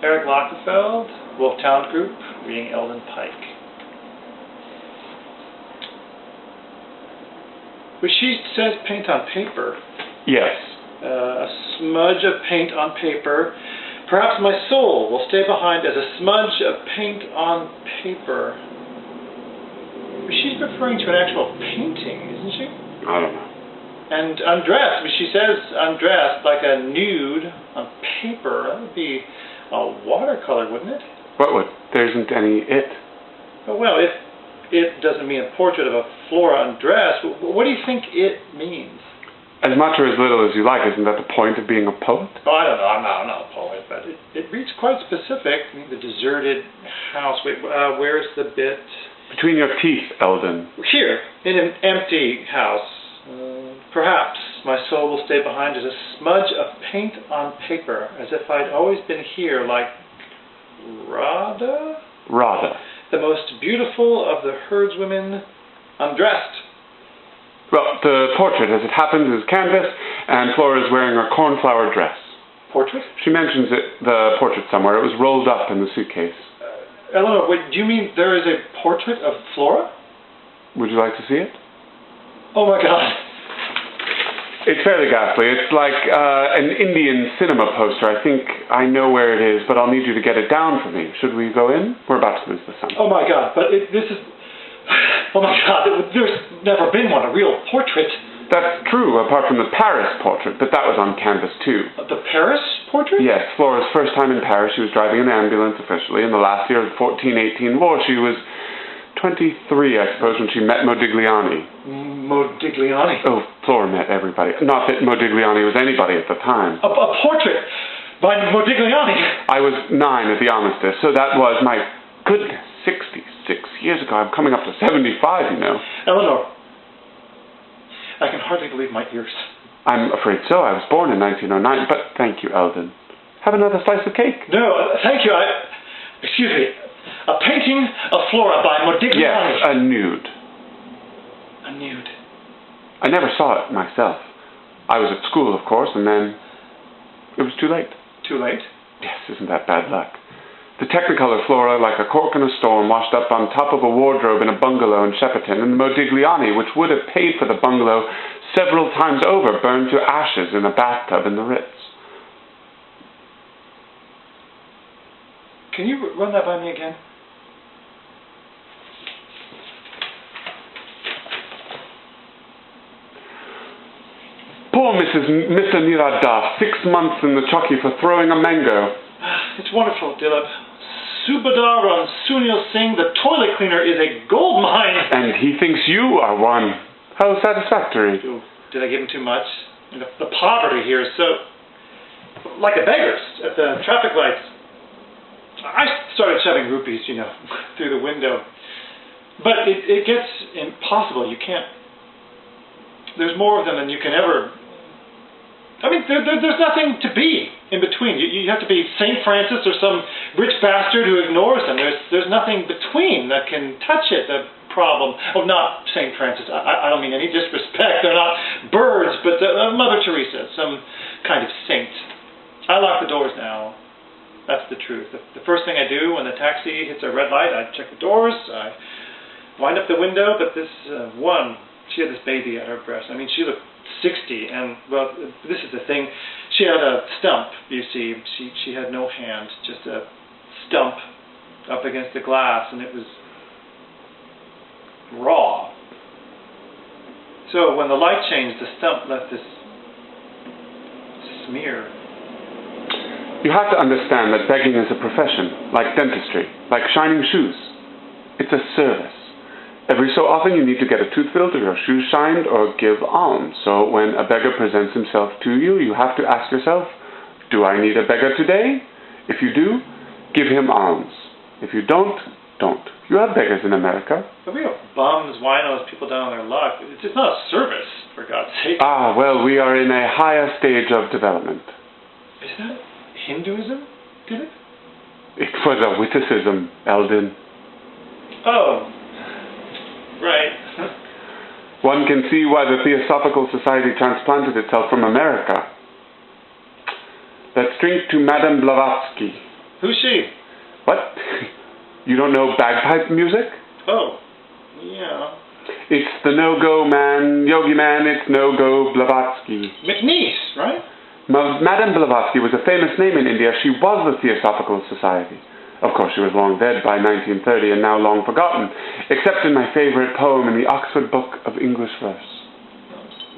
Erik Lochtefeld, Wolf Talent Group, reading Eldon, Pike. Well, she says paint on paper. Yes. A smudge of paint on paper. Perhaps my soul will stay behind as a smudge of paint on paper. She's referring to an actual painting, isn't she? I don't know. And undressed, she says undressed, like a nude on paper. That would be a watercolor, wouldn't it? What would? There isn't any it. Oh, well, it doesn't mean a portrait of a Flora undressed. What do you think it means? As much or as little as you like. Isn't that the point of being a poet? Oh, I don't know. I'm not a poet, but it reads quite specific. I mean, the deserted house. Wait, where's the bit? Between your teeth, Eldon. Here, in an empty house. Perhaps my soul will stay behind as a smudge of paint on paper, as if I'd always been here, like Radha? Radha. The most beautiful of the herdswomen, undressed. Well, the portrait, as it happens, is canvas, and Flora is wearing a cornflower dress. Portrait? She mentions the portrait somewhere. It was rolled up in the suitcase. Eleanor, wait, do you mean there is a portrait of Flora? Would you like to see it? Oh my God. It's fairly ghastly. It's like an Indian cinema poster. I think I know where it is, but I'll need you to get it down for me. Should we go in? We're about to lose the sun. Oh my God, but this is... Oh my God, there's never been one, a real portrait. That's true, apart from the Paris portrait, but that was on canvas too. The Paris portrait? Yes, Flora's first time in Paris. She was driving an ambulance officially. In the last year of the 14-18 war, she was 23, I suppose, when she met Modigliani. Modigliani? Oh, Flora met everybody. Not that Modigliani was anybody at the time. A portrait by Modigliani? I was 9 at the armistice, so that was, my goodness, 66 years ago. I'm coming up to 75, you know. Eleanor, I can hardly believe my ears. I'm afraid so. I was born in 1909, but thank you, Eldon. Have another slice of cake? No, thank you. Excuse me. A painting of Flora by Modigliani. Yes, a nude. A nude. I never saw it myself. I was at school, of course, and then it was too late. Too late? Yes, isn't that bad luck? The Technicolor Flora, like a cork in a storm, washed up on top of a wardrobe in a bungalow in Shepperton, and the Modigliani, which would have paid for the bungalow several times over, burned to ashes in a bathtub in the Ritz. Can you run that by me again? Poor Mr. Nirada, 6 months in the Chucky for throwing a mango. It's wonderful, Dilip. Subadar and Sunil Singh, the toilet cleaner, is a gold mine. And he thinks you are one. How satisfactory. Did I give him too much? The poverty here is so... like the beggars at the traffic lights. I started shoving rupees, you know, through the window. But it gets impossible. You can't... There's more of them than you can ever... I mean, there's nothing to be in between. You have to be St. Francis or some rich bastard who ignores them. There's nothing between that can touch it, the problem. Oh, not St. Francis. I don't mean any disrespect. They're not birds, but Mother Teresa, some kind of saint. I lock the doors now. That's the truth. The first thing I do when the taxi hits a red light, I check the doors, I wind up the window, but this one, she had this baby at her breast. I mean, she looked 60, and, well, this is the thing. She had a stump, you see. She had no hand, just a stump up against the glass, and it was raw. So when the light changed, the stump left this smear. You have to understand that begging is a profession, like dentistry, like shining shoes. It's a service. Every so often you need to get a tooth filled or your shoes shined or give alms. So when a beggar presents himself to you, you have to ask yourself, do I need a beggar today? If you do, give him alms. If you don't, don't. You have beggars in America. But we have bums, winos, people down on their luck. It's just not a service, for God's sake. Ah, well, we are in a higher stage of development. Is that Hinduism, did it? It was a witticism, Eldon. Oh. Right. One can see why the Theosophical Society transplanted itself from America. Let's drink to Madame Blavatsky. Who's she? What? You don't know bagpipe music? Oh, yeah. It's the no-go man, Yogi man, it's no-go Blavatsky. McNeese, right? Madame Blavatsky was a famous name in India. She was the Theosophical Society. Of course, she was long dead by 1930 and now long forgotten, except in my favorite poem in the Oxford Book of English Verse.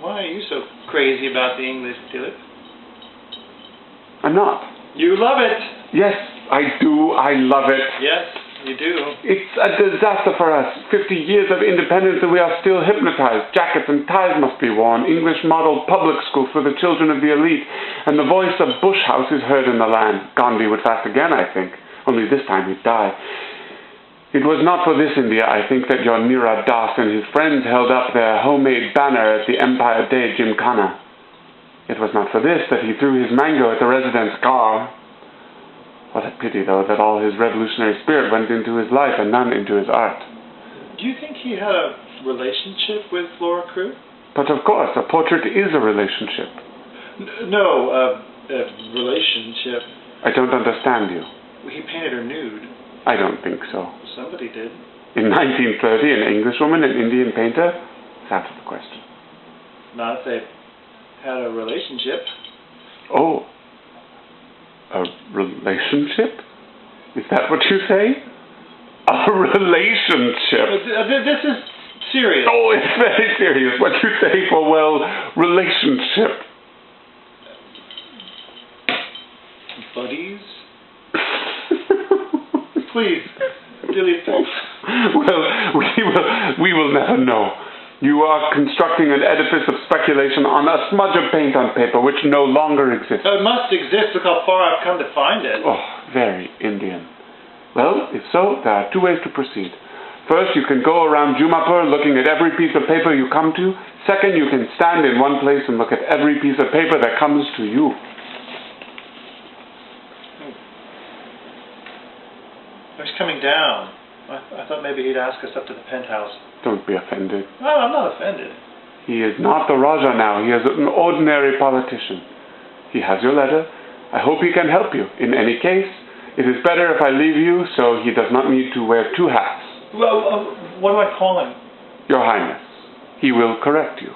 Why are you so crazy about the English, Philip? I'm not. You love it. Yes, I do. I love it. Yes, you do. It's a disaster for us. 50 years of independence and we are still hypnotized. Jackets and ties must be worn. English model public schools for the children of the elite. And the voice of Bush House is heard in the land. Gandhi would fast again, I think. Only this time he'd die. It was not for this India, I think, that your Nira Das and his friends held up their homemade banner at the Empire Day Gymkhana. It was not for this that he threw his mango at the resident's car. What a pity, though, that all his revolutionary spirit went into his life and none into his art. Do you think he had a relationship with Laura Crewe? But of course, a portrait is a relationship. No, a relationship. I don't understand you. He painted her nude. I don't think so. Somebody did. In 1930, an Englishwoman, an Indian painter? That's the question. Not if they had a relationship. Oh. A relationship? Is that what you say? A relationship. This is serious. Oh, it's very serious. What you say for, well, relationship. Buddies? Please, delete this. Well, we will never know. You are constructing an edifice of speculation on a smudge of paint on paper which no longer exists. It must exist. Look how far I've come to find it. Oh, very Indian. Well, if so, there are two ways to proceed. First, you can go around Jumapur looking at every piece of paper you come to. Second, you can stand in one place and look at every piece of paper that comes to you. He's coming down. I thought maybe he'd ask us up to the penthouse. Don't be offended. No, I'm not offended. He is not the Raja now. He is an ordinary politician. He has your letter. I hope he can help you. In any case, it is better if I leave you so he does not need to wear two hats. Well, what do I call him? Your Highness. He will correct you.